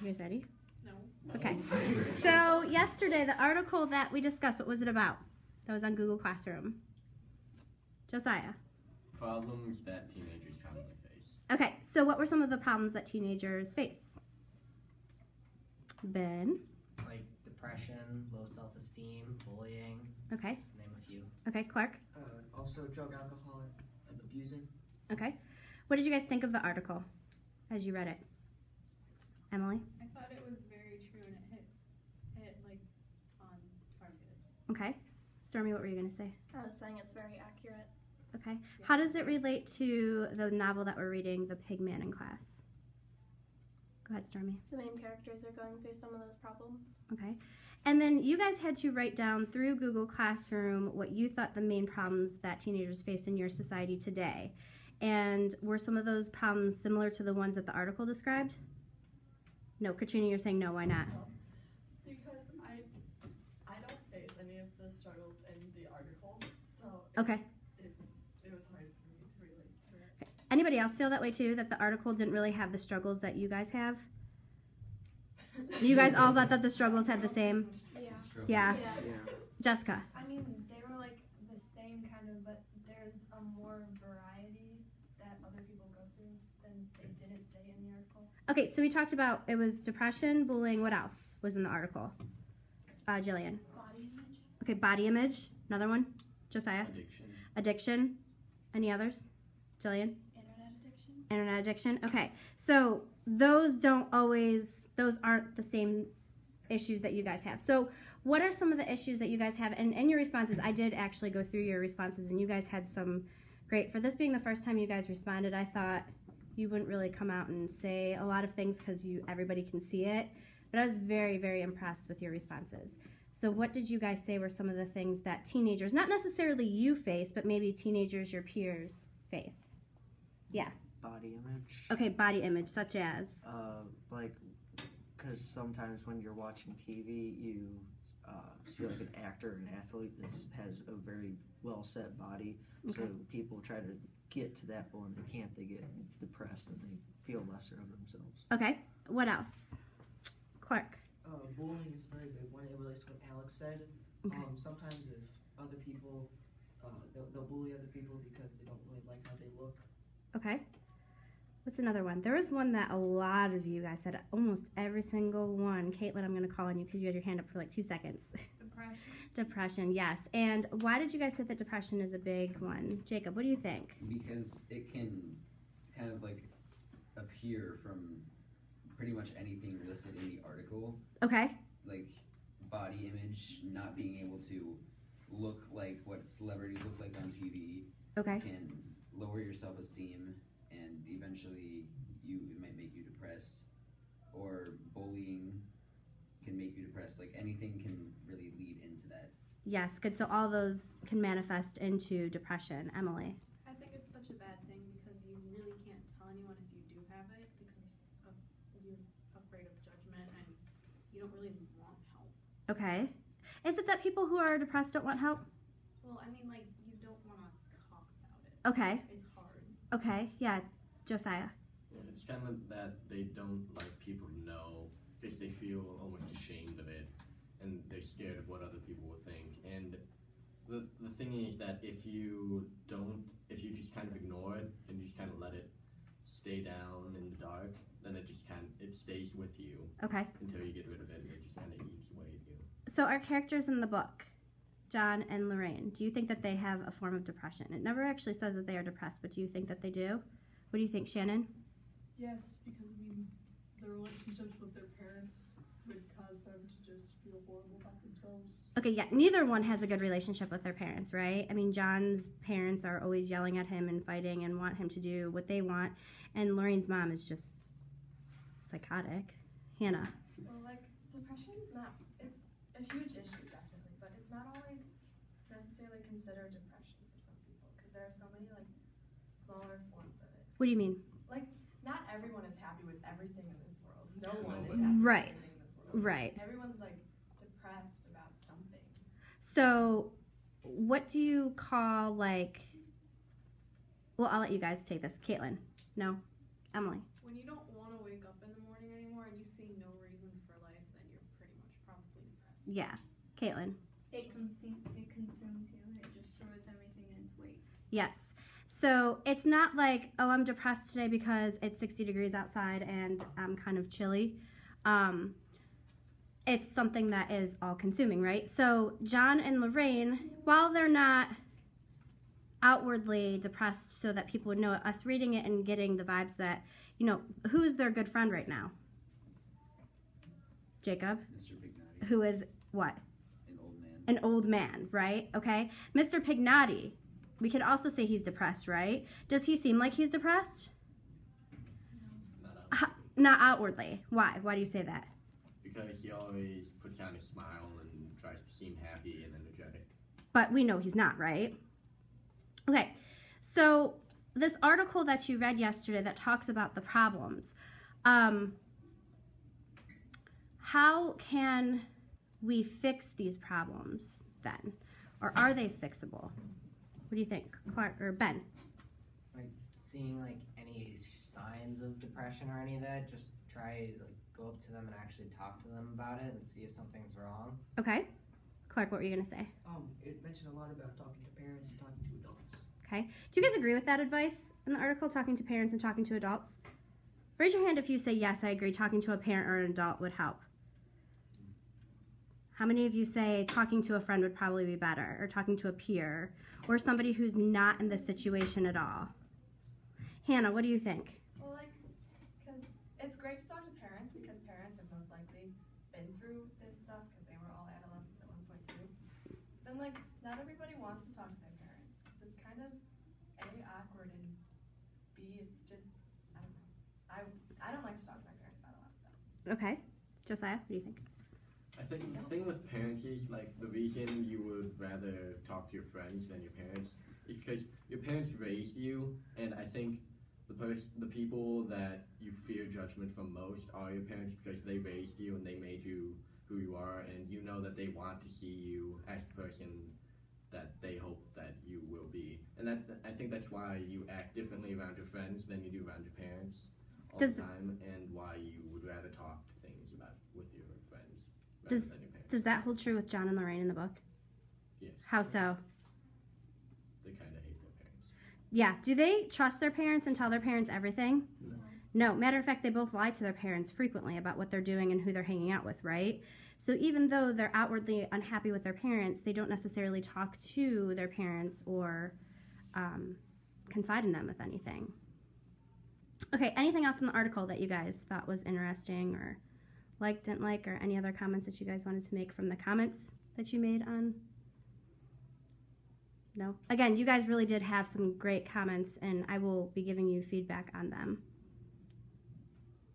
You guys ready? No. Okay. So yesterday, the article that we discussed, what was it about? That was on Google Classroom. Josiah. Problems that teenagers commonly face. Okay, so what were some of the problems that teenagers face? Ben. Like depression, low self-esteem, bullying. Okay. Just to name a few. Okay, Clark. Also drug, alcohol, and abusing. Okay. What did you guys think of the article as you read it? Emily? I thought it was very true and it hit like on target. Okay. Stormy, what were you going to say? I was saying it's very accurate. Okay. How does it relate to the novel that we're reading, The Pigman, in class? Go ahead, Stormy. The main characters are going through some of those problems. Okay. And then you guys had to write down through Google Classroom what you thought the main problems that teenagers face in your society today. And were some of those problems similar to the ones that the article described? No. Katrina, you're saying no. Why not? Because I don't face any of the struggles in the article, so Okay. it was hard for me to relate to it. Okay. Anybody else feel that way too, that the article didn't really have the struggles that you guys have? You guys all thought that the struggles had the same? Yeah. Yeah. Jessica? I mean, they were like the same kind of, but there's a more variety that other people go through than they didn't say in the article. Okay, so we talked about, it was depression, bullying, what else was in the article? Jillian? Body image. Okay, body image. Another one? Josiah? Addiction. Addiction. Any others? Jillian? Internet addiction. Internet addiction. Okay, so those aren't the same issues that you guys have. So what are some of the issues that you guys have? And in your responses, I did actually go through your responses, and you guys had some great. For this being the first time you guys responded, I thought you wouldn't really come out and say a lot of things because everybody can see it. But I was very, very impressed with your responses. So what did you guys say were some of the things that teenagers, not necessarily you face, but maybe teenagers, your peers, face? Yeah. Body image. Okay, body image, such as? Like, because sometimes when you're watching TV, you see like an actor or an athlete that has a very well set body. Okay. So people try to get to that, but when they can't, they get depressed and they feel lesser of themselves. Okay, what else? Clark. Bullying is a very big one. It relates to what Alex said. Okay. Sometimes if other people, they'll bully other people because they don't really like how they look. Okay. What's another one? There was one that a lot of you guys said, almost every single one. Caitlin, I'm going to call on you because you had your hand up for like 2 seconds. Depression. Depression, yes. And why did you guys say that depression is a big one? Jacob, what do you think? Because it can kind of like appear from pretty much anything listed in the article. Okay. Like body image, not being able to look like what celebrities look like on TV. Okay. Can lower your self-esteem, and eventually it might make you depressed. Or bullying can make you depressed. Like anything can really lead into that. Yes, good. So all those can manifest into depression. Emily? I think it's such a bad thing because you really can't tell anyone if you do have it because you're afraid of judgment and you don't really want help. Okay. Is it that people who are depressed don't want help? Well, I mean, like, you don't want to talk about it. Okay. It's hard. Okay, yeah. Josiah? Yeah, it's kind of that they don't like people to know because they feel almost ashamed of it and they're scared of what other people will think. And the thing is that if you just kind of ignore it and you just kind of let it stay down in the dark, then it stays with you. Okay. Until you get rid of it and it just kind of eats away at you. So our characters in the book, John and Lorraine, do you think that they have a form of depression? It never actually says that they are depressed, but do you think that they do? What do you think, Shannon? Yes, because I mean, their relationships with their parents would cause them to just feel horrible about themselves. Okay, yeah, neither one has a good relationship with their parents, right? I mean, John's parents are always yelling at him and fighting and want him to do what they want, and Lorraine's mom is just psychotic. Hannah? Well, like, depression's it's a huge issue, definitely, but it's not always necessarily considered depression for some people, because there are so many, like, smaller forms of it. What do you mean? Like, not everyone is happy with everything in this world. No one is Nobody. happy Right. with everything in this world. Right. Everyone's, like, depressed about something. So, what do you call, like, well, I'll let you guys take this. Caitlin? No? Emily? When you don't want to wake up in the morning anymore and you see no reason for life, then you're pretty much probably depressed. Yeah. Caitlin? It consumes you. It destroys everything in its weight. Yes. So it's not like, oh, I'm depressed today because it's 60 degrees outside and I'm kind of chilly. It's something that is all consuming, right? So John and Lorraine, while they're not outwardly depressed so that people would know it, us reading it and getting the vibes that, you know, who's their good friend right now? Jacob? Mr. Pigman, Who is what? an old man. An old man, right? Okay. Mr. Pignotti, we could also say he's depressed, right? Does he seem like he's depressed? Not outwardly. Why? Why do you say that? Because he always puts on a smile and tries to seem happy and energetic. But we know he's not, right? Okay. So this article that you read yesterday that talks about the problems, how can we fix these problems then? Or are they fixable? What do you think, Clark or Ben? Like seeing like any signs of depression or any of that, just try like go up to them and actually talk to them about it and see if something's wrong. Okay. Clark, what were you going to say? It mentioned a lot about talking to parents and talking to adults. Okay. Do you guys agree with that advice in the article, talking to parents and talking to adults? Raise your hand if you say, yes, I agree, talking to a parent or an adult would help. How many of you say talking to a friend would probably be better, or talking to a peer, or somebody who's not in this situation at all? Hannah, what do you think? Well, like, because it's great to talk to parents because parents have most likely been through this stuff because they were all adolescents at one point too. Then, like, not everybody wants to talk to their parents because it's kind of A, awkward, and B, it's just, I don't know. I don't like to talk to my parents about a lot of stuff. Okay. Josiah, what do you think? I think the thing with parents is, like, the reason you would rather talk to your friends than your parents is because your parents raised you, and I think the people that you fear judgment from most are your parents because they raised you and they made you who you are, and you know that they want to see you as the person that they hope that you will be. And I think that's why you act differently around your friends than you do around your parents all the time, and why you would rather talk to things about with your friends. Does that hold true with John and Lorraine in the book? Yes. How so? They kind of hate their parents. Yeah. Do they trust their parents and tell their parents everything? No. Matter of fact, they both lie to their parents frequently about what they're doing and who they're hanging out with, right? So even though they're outwardly unhappy with their parents, they don't necessarily talk to their parents or confide in them with anything. Okay, anything else in the article that you guys thought was interesting or like, didn't like, or any other comments that you guys wanted to make from the comments that you made on? No? Again, you guys really did have some great comments, and I will be giving you feedback on them.